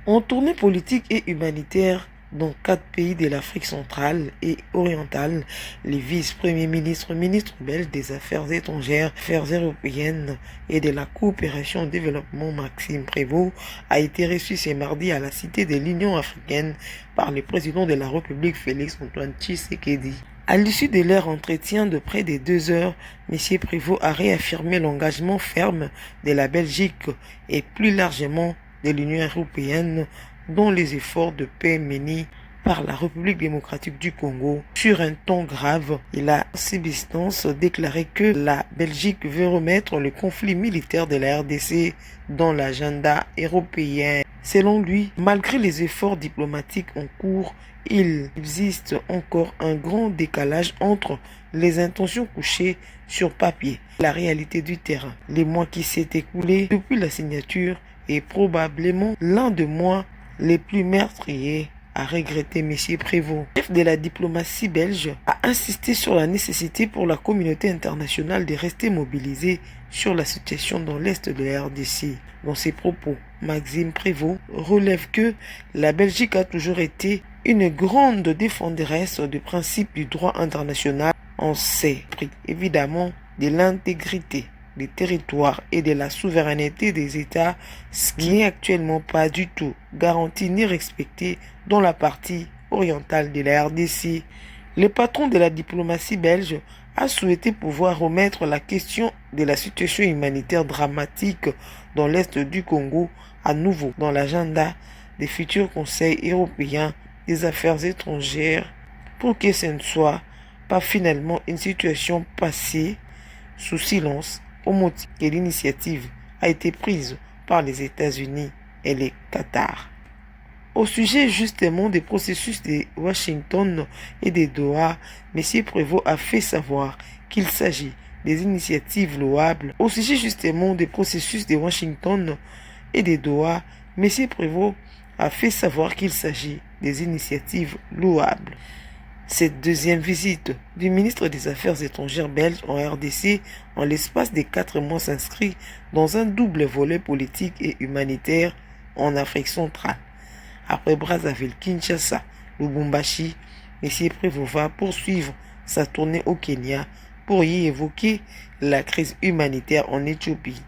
En tournée politique et humanitaire dans 4 pays de l'Afrique centrale et orientale, les vice-premiers ministres, ministres belges des Affaires étrangères, Affaires européennes et de la coopération au développement Maxime Prévost a été reçu ce mardi à la Cité de l'Union africaine par le président de la République Félix-Antoine Tshisekedi. À l'issue de leur entretien de près de 2 heures, M. Prévost a réaffirmé l'engagement ferme de la Belgique et plus largement de l'Union européenne dans les efforts de paix menés par la République démocratique du Congo. Sur un ton grave, il a substance déclaré que la Belgique veut remettre le conflit militaire de la RDC dans l'agenda européen. Selon lui, malgré les efforts diplomatiques en cours, il existe encore un grand décalage entre les intentions couchées sur papier et la réalité du terrain. Les mois qui s'est écoulés depuis la signature est probablement l'un des mois les plus meurtriers, a regretté M. Prévost. Le chef de la diplomatie belge a insisté sur la nécessité pour la communauté internationale de rester mobilisée sur la situation dans l'est de la RDC. Dans ses propos, Maxime Prévost relève que la Belgique a toujours été une grande défenderesse du principe du droit international. On s'est pris évidemment de l'intégrité des territoires et de la souveraineté des États, ce qui n'est actuellement pas du tout garanti ni respecté dans la partie orientale de la RDC. Le patron de la diplomatie belge a souhaité pouvoir remettre la question de la situation humanitaire dramatique dans l'est du Congo à nouveau dans l'agenda des futurs conseils européens des affaires étrangères pour que ce ne soit pas finalement une situation passée sous silence au motif que l'initiative a été prise par les États-Unis et le Qatar. Au sujet justement des processus de Washington et de Doha, M. Prévost a fait savoir qu'il s'agit des initiatives louables. Au sujet justement des processus de Washington et de Doha, M. Prévost a fait savoir qu'il s'agit des initiatives louables. Cette deuxième visite du ministre des Affaires étrangères belge en RDC en l'espace de 4 mois s'inscrit dans un double volet politique et humanitaire en Afrique centrale. Après Brazzaville, Kinshasa, Lubumbashi, M. Prévost va poursuivre sa tournée au Kenya pour y évoquer la crise humanitaire en Éthiopie.